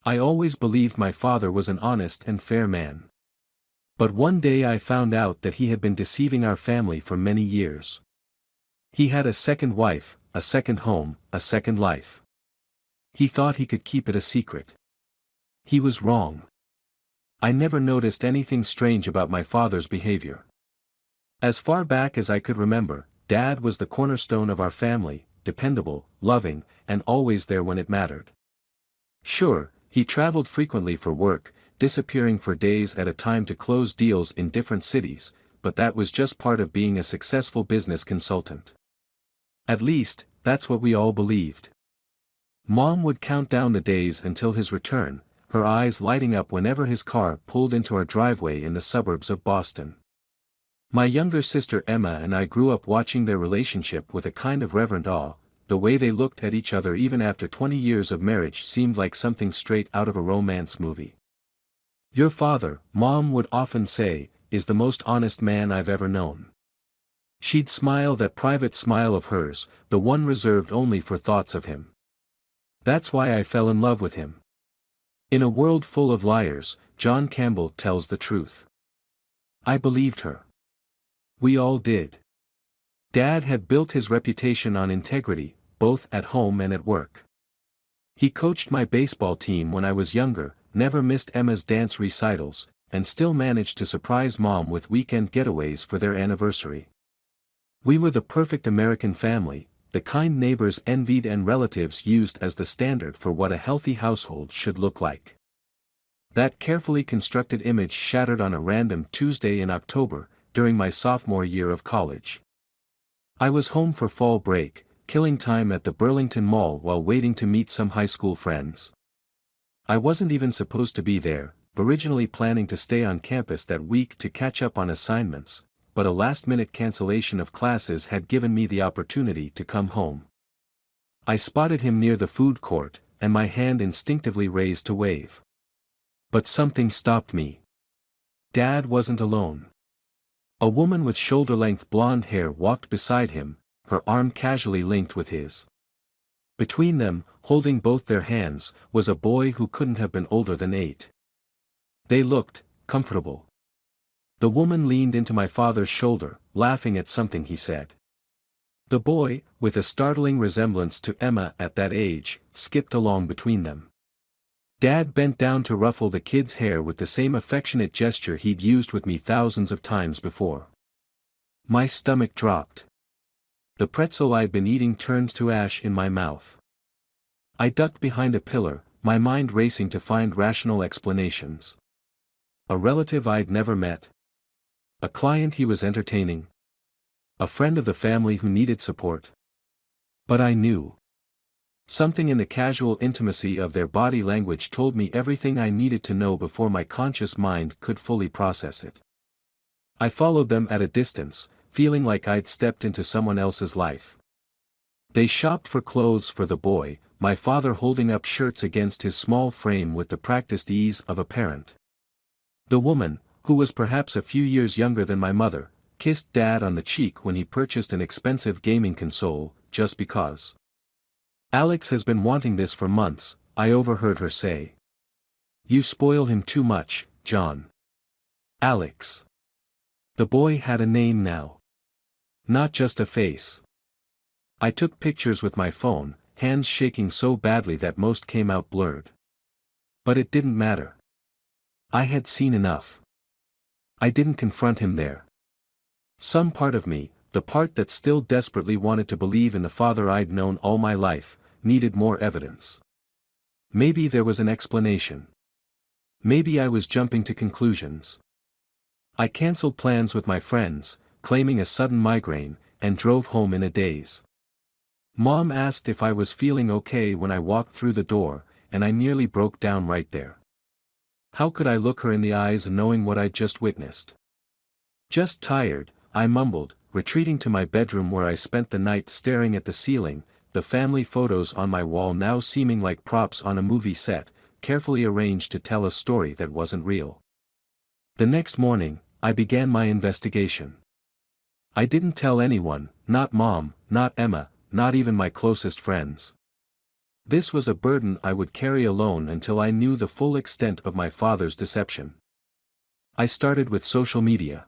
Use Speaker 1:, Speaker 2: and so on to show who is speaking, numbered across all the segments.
Speaker 1: I always believed my father was an honest and fair man. But one day I found out that he had been deceiving our family for many years. He had a second wife, a second home, a second life. He thought he could keep it a secret. He was wrong. I never noticed anything strange about my father's behavior. As far back as I could remember, Dad was the cornerstone of our family, dependable, loving, and always there when it mattered. Sure, he traveled frequently for work, disappearing for days at a time to close deals in different cities, but that was just part of being a successful business consultant. At least, that's what we all believed. Mom would count down the days until his return, her eyes lighting up whenever his car pulled into our driveway in the suburbs of Boston. My younger sister Emma and I grew up watching their relationship with a kind of reverent awe. The way they looked at each other even after 20 years of marriage seemed like something straight out of a romance movie. "Your father," Mom would often say, "is the most honest man I've ever known." She'd smile that private smile of hers, the one reserved only for thoughts of him. That's why I fell in love with him. In a world full of liars, John Campbell tells the truth. I believed her. We all did. Dad had built his reputation on integrity, both at home and at work. He coached my baseball team when I was younger, never missed Emma's dance recitals, and still managed to surprise Mom with weekend getaways for their anniversary. We were the perfect American family, the kind neighbors envied and relatives used as the standard for what a healthy household should look like. That carefully constructed image shattered on a random Tuesday in October, during my sophomore year of college. I was home for fall break, killing time at the Burlington Mall while waiting to meet some high school friends. I wasn't even supposed to be there, originally planning to stay on campus that week to catch up on assignments, but a last-minute cancellation of classes had given me the opportunity to come home. I spotted him near the food court, and my hand instinctively raised to wave. But something stopped me. Dad wasn't alone. A woman with shoulder-length blonde hair walked beside him, her arm casually linked with his. Between them, holding both their hands, was a boy who couldn't have been older than 8. They looked comfortable. The woman leaned into my father's shoulder, laughing at something he said. The boy, with a startling resemblance to Emma at that age, skipped along between them. Dad bent down to ruffle the kid's hair with the same affectionate gesture he'd used with me thousands of times before. My stomach dropped. The pretzel I'd been eating turned to ash in my mouth. I ducked behind a pillar, my mind racing to find rational explanations. A relative I'd never met. A client he was entertaining. A friend of the family who needed support. But I knew. Something in the casual intimacy of their body language told me everything I needed to know before my conscious mind could fully process it. I followed them at a distance, feeling like I'd stepped into someone else's life. They shopped for clothes for the boy, my father holding up shirts against his small frame with the practiced ease of a parent. The woman, who was perhaps a few years younger than my mother, kissed Dad on the cheek when he purchased an expensive gaming console, just because. "Alex has been wanting this for months," I overheard her say. "You spoil him too much, John." Alex. The boy had a name now. Not just a face. I took pictures with my phone, hands shaking so badly that most came out blurred. But it didn't matter. I had seen enough. I didn't confront him there. Some part of me, the part that still desperately wanted to believe in the father I'd known all my life, needed more evidence. Maybe there was an explanation. Maybe I was jumping to conclusions. I canceled plans with my friends, claiming a sudden migraine, and drove home in a daze. Mom asked if I was feeling okay when I walked through the door, and I nearly broke down right there. How could I look her in the eyes knowing what I'd just witnessed? "Just tired," I mumbled, retreating to my bedroom where I spent the night staring at the ceiling, the family photos on my wall now seeming like props on a movie set, carefully arranged to tell a story that wasn't real. The next morning, I began my investigation. I didn't tell anyone, not Mom, not Emma, not even my closest friends. This was a burden I would carry alone until I knew the full extent of my father's deception. I started with social media.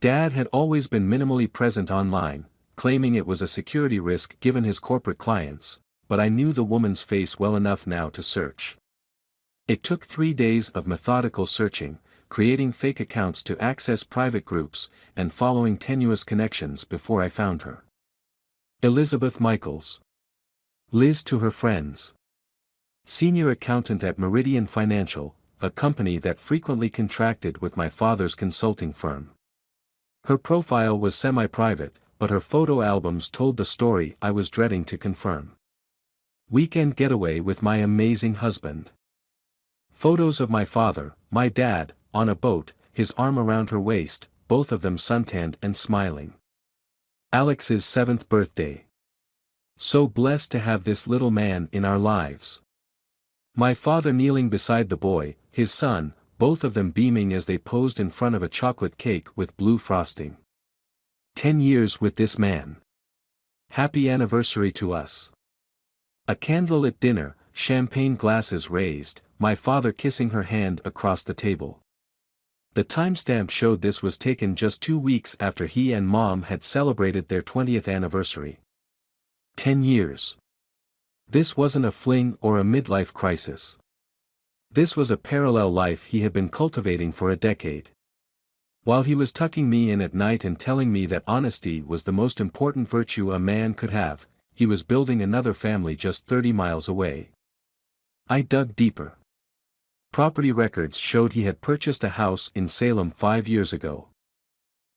Speaker 1: Dad had always been minimally present online, claiming it was a security risk given his corporate clients, but I knew the woman's face well enough now to search. It took 3 days of methodical searching, creating fake accounts to access private groups, and following tenuous connections before I found her. Elizabeth Michaels. Liz to her friends. Senior accountant at Meridian Financial, a company that frequently contracted with my father's consulting firm. Her profile was semi-private, but her photo albums told the story I was dreading to confirm. Weekend getaway with my amazing husband. Photos of my father, my dad, on a boat, his arm around her waist, both of them suntanned and smiling. Alex's 7th birthday. So blessed to have this little man in our lives. My father kneeling beside the boy, his son, both of them beaming as they posed in front of a chocolate cake with blue frosting. 10 years with this man. Happy anniversary to us. A candlelit dinner, champagne glasses raised, my father kissing her hand across the table. The timestamp showed this was taken just 2 weeks after he and Mom had celebrated their 20th anniversary. 10 years. This wasn't a fling or a midlife crisis. This was a parallel life he had been cultivating for a decade. While he was tucking me in at night and telling me that honesty was the most important virtue a man could have, he was building another family just 30 miles away. I dug deeper. Property records showed he had purchased a house in Salem 5 years ago.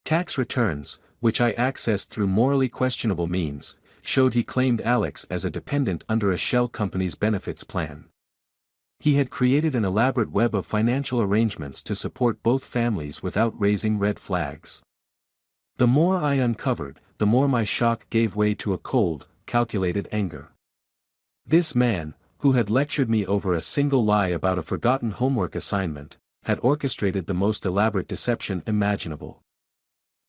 Speaker 1: Tax returns, which I accessed through morally questionable means, showed he claimed Alex as a dependent under a shell company's benefits plan. He had created an elaborate web of financial arrangements to support both families without raising red flags. The more I uncovered, the more my shock gave way to a cold, calculated anger. This man, who had lectured me over a single lie about a forgotten homework assignment, had orchestrated the most elaborate deception imaginable.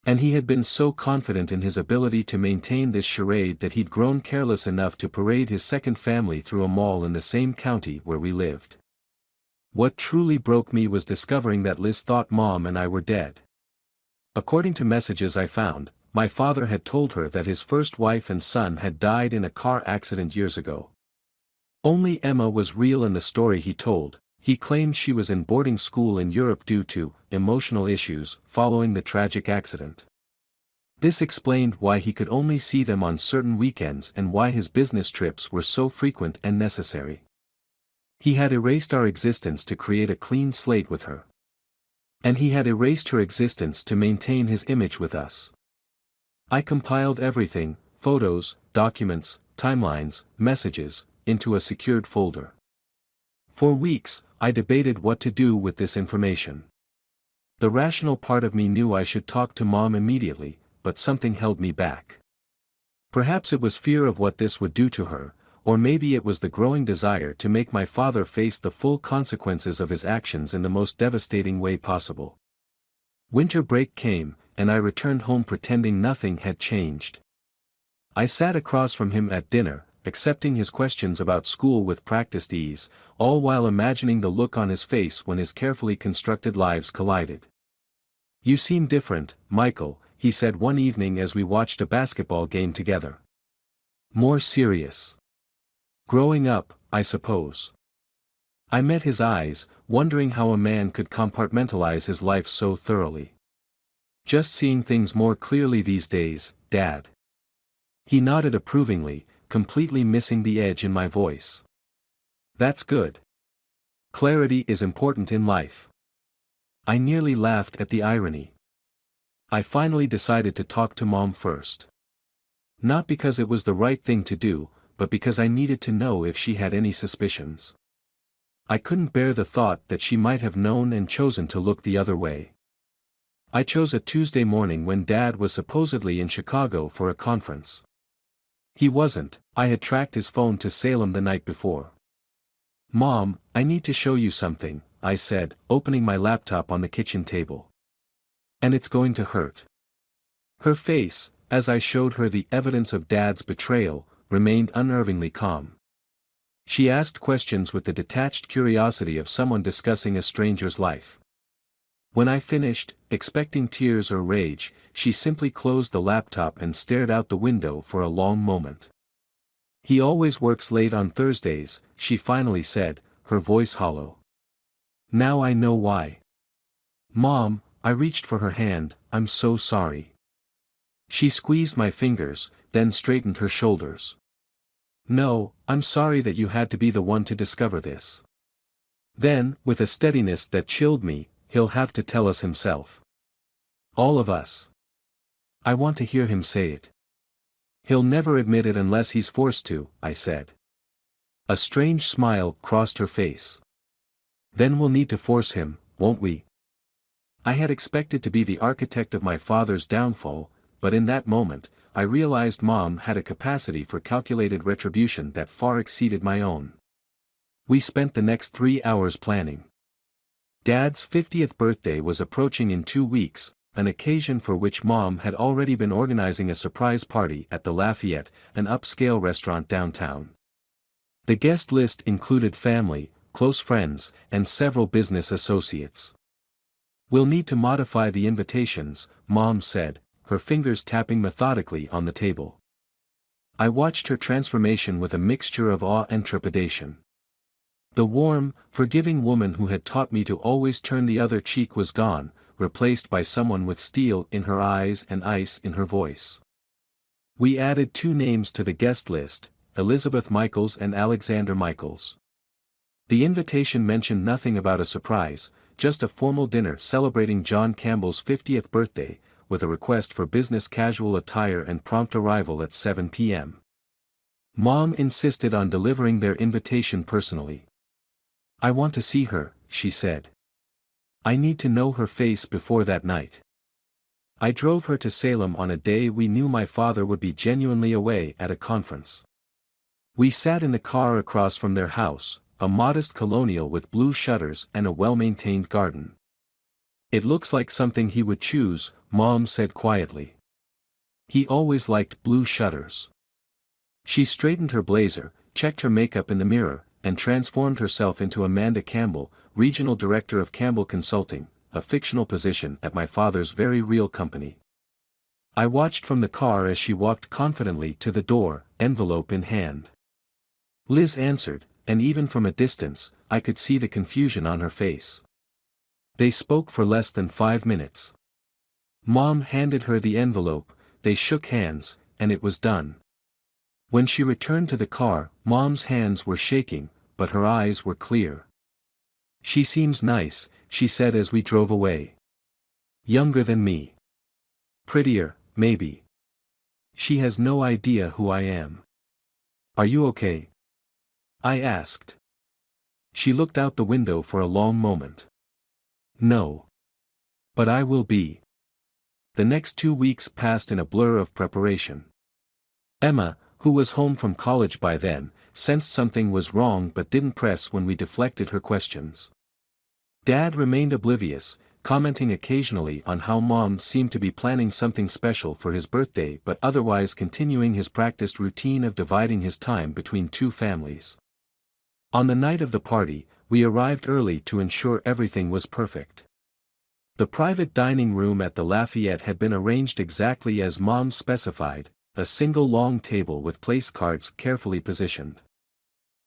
Speaker 1: And he had been so confident in his ability to maintain this charade that he'd grown careless enough to parade his second family through a mall in the same county where we lived. What truly broke me was discovering that Liz thought Mom and I were dead. According to messages I found, my father had told her that his first wife and son had died in a car accident years ago. Only Emma was real in the story he told. He claimed she was in boarding school in Europe due to emotional issues following the tragic accident. This explained why he could only see them on certain weekends and why his business trips were so frequent and necessary. He had erased our existence to create a clean slate with her. And he had erased her existence to maintain his image with us. I compiled everything, photos, documents, timelines, messages, into a secured folder. For weeks, I debated what to do with this information. The rational part of me knew I should talk to Mom immediately, but something held me back. Perhaps it was fear of what this would do to her, or maybe it was the growing desire to make my father face the full consequences of his actions in the most devastating way possible. Winter break came, and I returned home pretending nothing had changed. I sat across from him at dinner, accepting his questions about school with practiced ease, all while imagining the look on his face when his carefully constructed lives collided. "You seem different, Michael," he said one evening as we watched a basketball game together. "More serious. Growing up, I suppose." I met his eyes, wondering how a man could compartmentalize his life so thoroughly. "Just seeing things more clearly these days, Dad." He nodded approvingly, completely missing the edge in my voice. "That's good. Clarity is important in life." I nearly laughed at the irony. I finally decided to talk to Mom first. Not because it was the right thing to do, but because I needed to know if she had any suspicions. I couldn't bear the thought that she might have known and chosen to look the other way. I chose a Tuesday morning when Dad was supposedly in Chicago for a conference. He wasn't. I had tracked his phone to Salem the night before. "Mom, I need to show you something," I said, opening my laptop on the kitchen table. "And it's going to hurt." Her face, as I showed her the evidence of Dad's betrayal, remained unnervingly calm. She asked questions with the detached curiosity of someone discussing a stranger's life. When I finished, expecting tears or rage, she simply closed the laptop and stared out the window for a long moment. "He always works late on Thursdays," she finally said, her voice hollow. "Now I know why." "Mom," I reached for her hand, "I'm so sorry." She squeezed my fingers, then straightened her shoulders. "No, I'm sorry that you had to be the one to discover this." Then, with a steadiness that chilled me, "He'll have to tell us himself. All of us. I want to hear him say it." "He'll never admit it unless he's forced to," I said. A strange smile crossed her face. "Then we'll need to force him, won't we?" I had expected to be the architect of my father's downfall, but in that moment, I realized Mom had a capacity for calculated retribution that far exceeded my own. We spent the next 3 hours planning. Dad's 50th birthday was approaching in 2 weeks, an occasion for which Mom had already been organizing a surprise party at the Lafayette, an upscale restaurant downtown. The guest list included family, close friends, and several business associates. "We'll need to modify the invitations," Mom said, her fingers tapping methodically on the table. I watched her transformation with a mixture of awe and trepidation. The warm, forgiving woman who had taught me to always turn the other cheek was gone, replaced by someone with steel in her eyes and ice in her voice. We added 2 names to the guest list, Elizabeth Michaels and Alexander Michaels. The invitation mentioned nothing about a surprise, just a formal dinner celebrating John Campbell's 50th birthday, with a request for business casual attire and prompt arrival at 7 p.m. Mom insisted on delivering their invitation personally. "I want to see her," she said. "I need to know her face before that night." I drove her to Salem on a day we knew my father would be genuinely away at a conference. We sat in the car across from their house, a modest colonial with blue shutters and a well-maintained garden. "It looks like something he would choose," Mom said quietly. "He always liked blue shutters." She straightened her blazer, checked her makeup in the mirror, and transformed herself into Amanda Campbell, Regional Director of Campbell Consulting, a fictional position at my father's very real company. I watched from the car as she walked confidently to the door, envelope in hand. Liz answered, and even from a distance, I could see the confusion on her face. They spoke for less than 5 minutes. Mom handed her the envelope, they shook hands, and it was done. When she returned to the car, Mom's hands were shaking, but her eyes were clear. "She seems nice," she said as we drove away. "Younger than me. Prettier, maybe. She has no idea who I am." "Are you okay?" I asked. She looked out the window for a long moment. "No. But I will be." The next 2 weeks passed in a blur of preparation. Emma, who was home from college by then, sensed something was wrong but didn't press when we deflected her questions. Dad remained oblivious, commenting occasionally on how Mom seemed to be planning something special for his birthday but otherwise continuing his practiced routine of dividing his time between 2 families. On the night of the party, we arrived early to ensure everything was perfect. The private dining room at the Lafayette had been arranged exactly as Mom specified, a single long table with place cards carefully positioned.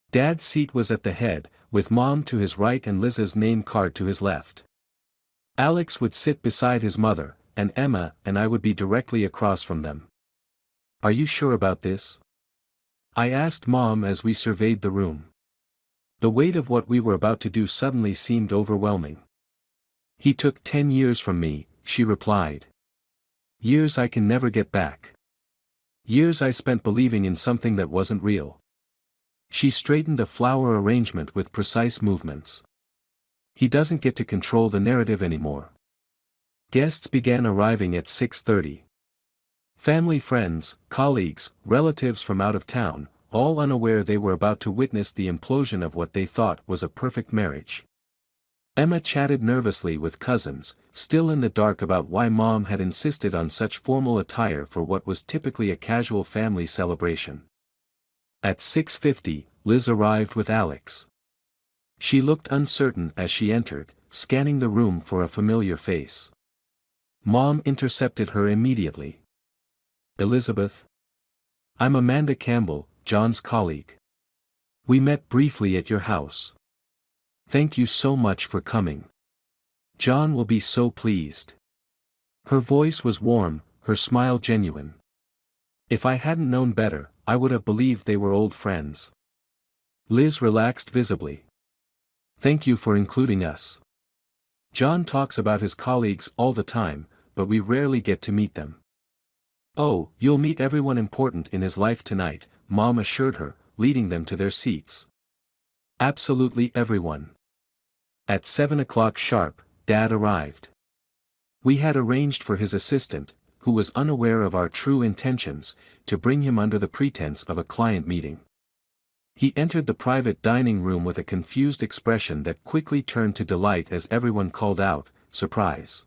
Speaker 1: Dad's seat was at the head, with Mom to his right and Liz's name card to his left. Alex would sit beside his mother, and Emma and I would be directly across from them. "Are you sure about this?" I asked Mom as we surveyed the room. The weight of what we were about to do suddenly seemed overwhelming. "He took 10 years from me," she replied. "Years I can never get back. Years I spent believing in something that wasn't real." She straightened a flower arrangement with precise movements. "He doesn't get to control the narrative anymore." Guests began arriving at 6:30. Family, friends, colleagues, relatives from out of town, all unaware they were about to witness the implosion of what they thought was a perfect marriage. Emma chatted nervously with cousins, still in the dark about why Mom had insisted on such formal attire for what was typically a casual family celebration. At 6:50, Liz arrived with Alex. She looked uncertain as she entered, scanning the room for a familiar face. Mom intercepted her immediately. "Elizabeth? I'm Amanda Campbell, John's colleague. We met briefly at your house. Thank you so much for coming. John will be so pleased." Her voice was warm, her smile genuine. If I hadn't known better, I would have believed they were old friends. Liz relaxed visibly. "Thank you for including us. John talks about his colleagues all the time, but we rarely get to meet them." "Oh, you'll meet everyone important in his life tonight," Mom assured her, leading them to their seats. "Absolutely everyone." At 7 o'clock sharp, Dad arrived. We had arranged for his assistant, who was unaware of our true intentions, to bring him under the pretense of a client meeting. He entered the private dining room with a confused expression that quickly turned to delight as everyone called out, "Surprise!"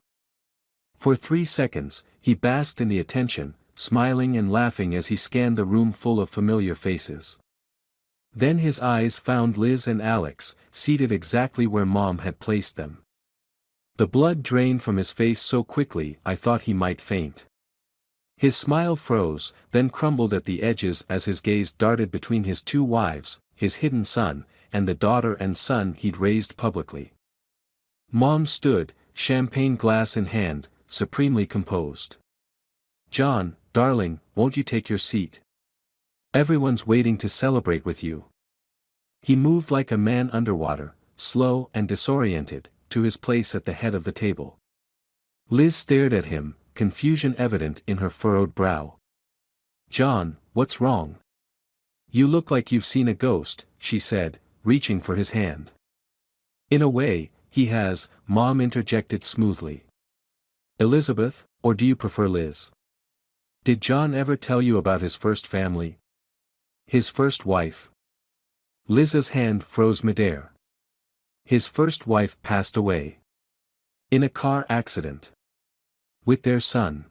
Speaker 1: For 3 seconds, he basked in the attention, smiling and laughing as he scanned the room full of familiar faces. Then his eyes found Liz and Alex, seated exactly where Mom had placed them. The blood drained from his face so quickly I thought he might faint. His smile froze, then crumbled at the edges as his gaze darted between his 2 wives, his hidden son, and the daughter and son he'd raised publicly. Mom stood, champagne glass in hand, supremely composed. "John, darling, won't you take your seat? Everyone's waiting to celebrate with you." He moved like a man underwater, slow and disoriented, to his place at the head of the table. Liz stared at him, confusion evident in her furrowed brow. "John, what's wrong? You look like you've seen a ghost," she said, reaching for his hand. "In a way, he has," Mom interjected smoothly. "Elizabeth, or do you prefer Liz? Did John ever tell you about his first family? His first wife?" Liz's hand froze midair. "His first wife passed away. In a car accident. With their son."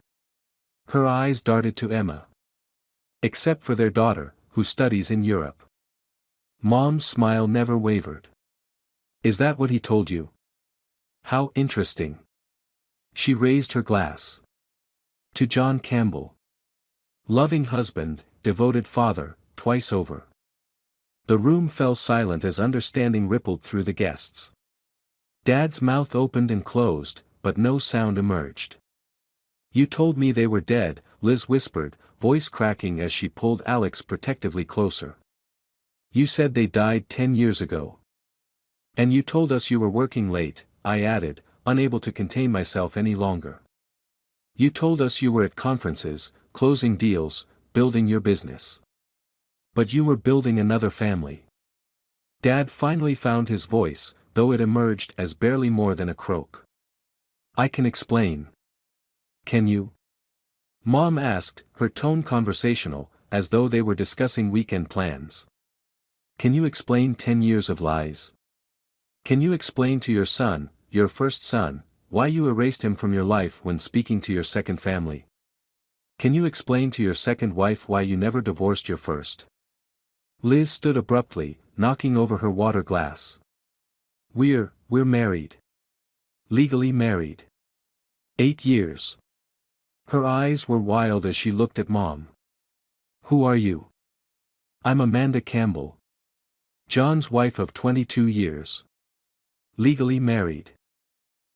Speaker 1: Her eyes darted to Emma. "Except for their daughter, who studies in Europe." Mom's smile never wavered. "Is that what he told you? How interesting." She raised her glass. "To John Campbell. Loving husband, devoted father, twice over." The room fell silent as understanding rippled through the guests. Dad's mouth opened and closed, but no sound emerged. "You told me they were dead," Liz whispered, voice cracking as she pulled Alex protectively closer. "You said they died 10 years ago. And you told us you were working late," I added, unable to contain myself any longer. "You told us you were at conferences, closing deals, building your business. But you were building another family." Dad finally found his voice, though it emerged as barely more than a croak. "I can explain." "Can you?" Mom asked, her tone conversational, as though they were discussing weekend plans. "Can you explain 10 years of lies? Can you explain to your son, your first son, why you erased him from your life when speaking to your second family? Can you explain to your second wife why you never divorced your first?" Liz stood abruptly, knocking over her water glass. We're married. Legally married. 8 years." Her eyes were wild as she looked at Mom. "Who are you?" "I'm Amanda Campbell. John's wife of 22 years. Legally married.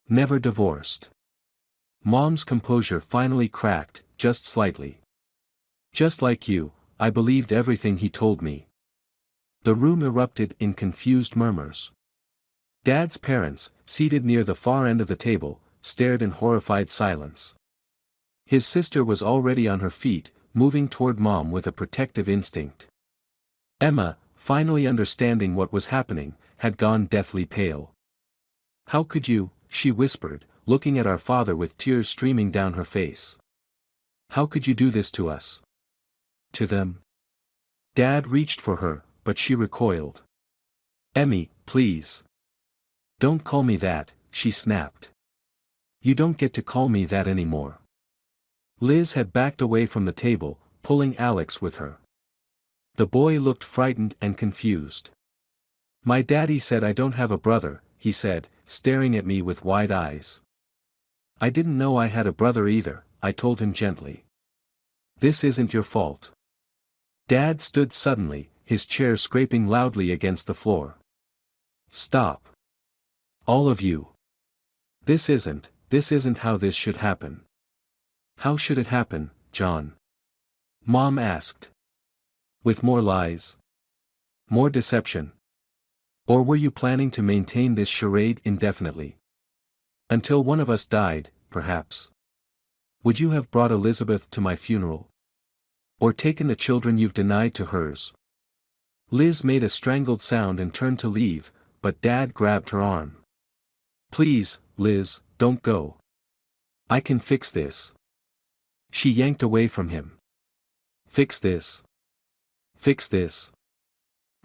Speaker 1: Never divorced." Mom's composure finally cracked, just slightly. "Just like you, I believed everything he told me." The room erupted in confused murmurs. Dad's parents, seated near the far end of the table, stared in horrified silence. His sister was already on her feet, moving toward Mom with a protective instinct. Emma, finally understanding what was happening, had gone deathly pale. "How could you?" she whispered, looking at our father with tears streaming down her face. "How could you do this to us? To them?" Dad reached for her, but she recoiled. "Emmy, please. Don't call me that," she snapped. "You don't get to call me that anymore." Liz had backed away from the table, pulling Alex with her. The boy looked frightened and confused. My daddy said I don't have a brother, he said, staring at me with wide eyes. I didn't know I had a brother either, I told him gently. This isn't your fault. Dad stood suddenly, his chair scraping loudly against the floor. Stop. All of you. This isn't how this should happen. How should it happen, John? Mom asked. With more lies? More deception? Or were you planning to maintain this charade indefinitely? Until one of us died, perhaps. Would you have brought Elizabeth to my funeral? Or taken the children you've denied to hers? Liz made a strangled sound and turned to leave, but Dad grabbed her arm. Please, Liz, don't go. I can fix this. She yanked away from him. Fix this. Fix this.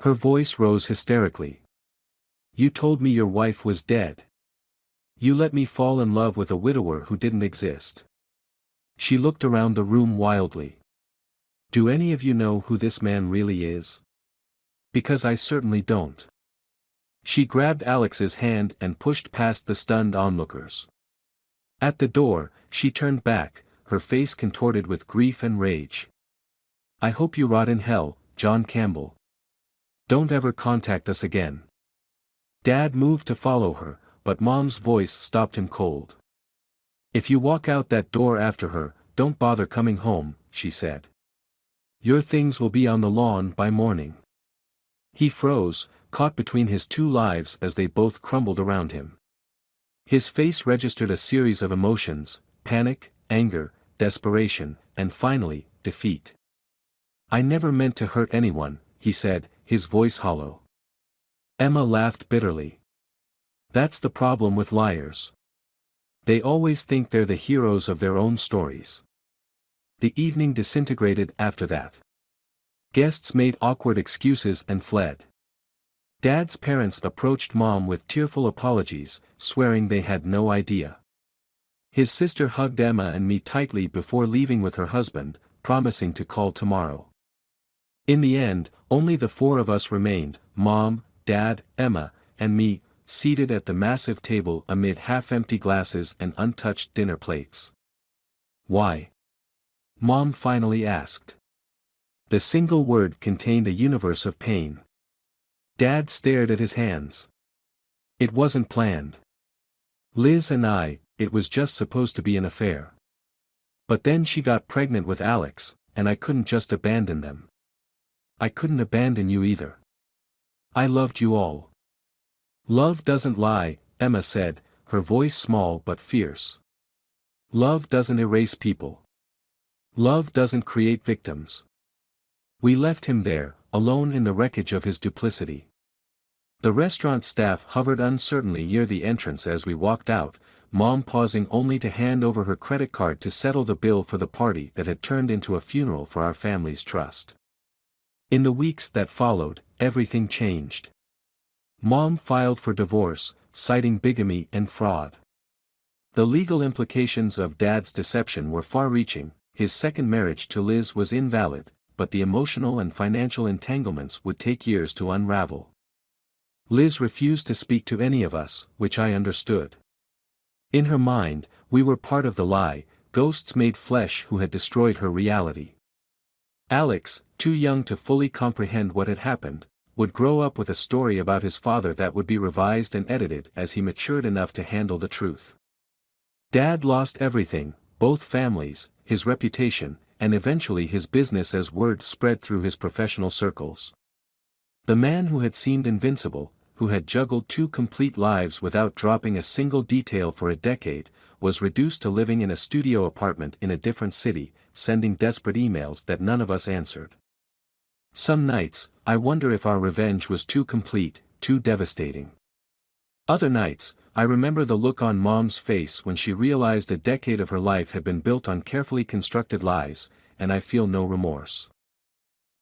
Speaker 1: Her voice rose hysterically. You told me your wife was dead. You let me fall in love with a widower who didn't exist. She looked around the room wildly. Do any of you know who this man really is? Because I certainly don't. She grabbed Alex's hand and pushed past the stunned onlookers. At the door, she turned back, her face contorted with grief and rage. I hope you rot in hell, John Campbell. Don't ever contact us again. Dad moved to follow her, but Mom's voice stopped him cold. If you walk out that door after her, don't bother coming home, she said. Your things will be on the lawn by morning. He froze, caught between his two lives as they both crumbled around him. His face registered a series of emotions: panic, anger, desperation, and finally, defeat. I never meant to hurt anyone, he said, his voice hollow. Emma laughed bitterly. That's the problem with liars. They always think they're the heroes of their own stories. The evening disintegrated after that. Guests made awkward excuses and fled. Dad's parents approached Mom with tearful apologies, swearing they had no idea. His sister hugged Emma and me tightly before leaving with her husband, promising to call tomorrow. In the end, only the four of us remained: Mom, Dad, Emma, and me, seated at the massive table amid half-empty glasses and untouched dinner plates. Why? Mom finally asked. The single word contained a universe of pain. Dad stared at his hands. It wasn't planned. Liz and I, it was just supposed to be an affair. But then she got pregnant with Alex, and I couldn't just abandon them. I couldn't abandon you either. I loved you all. Love doesn't lie, Emma said, her voice small but fierce. Love doesn't erase people. Love doesn't create victims. We left him there, alone in the wreckage of his duplicity. The restaurant staff hovered uncertainly near the entrance as we walked out, Mom pausing only to hand over her credit card to settle the bill for the party that had turned into a funeral for our family's trust. In the weeks that followed, everything changed. Mom filed for divorce, citing bigamy and fraud. The legal implications of Dad's deception were far-reaching. His second marriage to Liz was invalid, but the emotional and financial entanglements would take years to unravel. Liz refused to speak to any of us, which I understood. In her mind, we were part of the lie, ghosts made flesh who had destroyed her reality. Alex, too young to fully comprehend what had happened, would grow up with a story about his father that would be revised and edited as he matured enough to handle the truth. Dad lost everything, both families, his reputation, and eventually his business as word spread through his professional circles. The man who had seemed invincible, who had juggled two complete lives without dropping a single detail for a decade, was reduced to living in a studio apartment in a different city, sending desperate emails that none of us answered. Some nights, I wonder if our revenge was too complete, too devastating. Other nights, I remember the look on Mom's face when she realized a decade of her life had been built on carefully constructed lies, and I feel no remorse.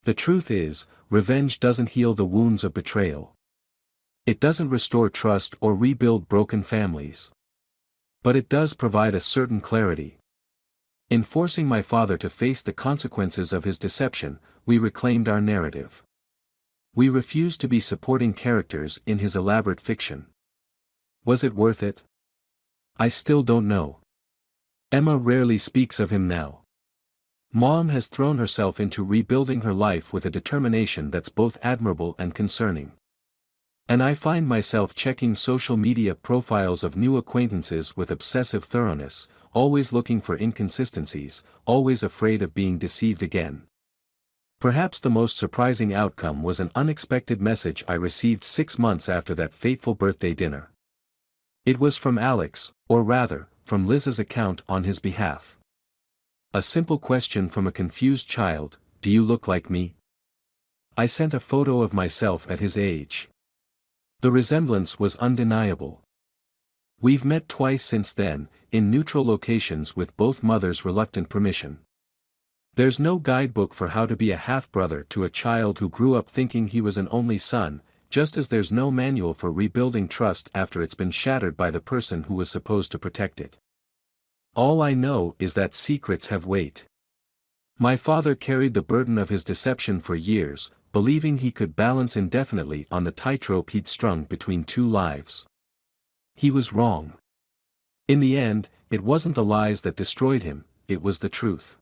Speaker 1: The truth is, revenge doesn't heal the wounds of betrayal. It doesn't restore trust or rebuild broken families. But it does provide a certain clarity. In forcing my father to face the consequences of his deception, we reclaimed our narrative. We refused to be supporting characters in his elaborate fiction. Was it worth it? I still don't know. Emma rarely speaks of him now. Mom has thrown herself into rebuilding her life with a determination that's both admirable and concerning. And I find myself checking social media profiles of new acquaintances with obsessive thoroughness, always looking for inconsistencies, always afraid of being deceived again. Perhaps the most surprising outcome was an unexpected message I received 6 months after that fateful birthday dinner. It was from Alex, or rather, from Liz's account on his behalf. A simple question from a confused child: "Do you look like me?" I sent a photo of myself at his age. The resemblance was undeniable. We've met twice since then, in neutral locations with both mothers' reluctant permission. There's no guidebook for how to be a half-brother to a child who grew up thinking he was an only son, just as there's no manual for rebuilding trust after it's been shattered by the person who was supposed to protect it. All I know is that secrets have weight. My father carried the burden of his deception for years, believing he could balance indefinitely on the tightrope he'd strung between 2 lives. He was wrong. In the end, it wasn't the lies that destroyed him, it was the truth.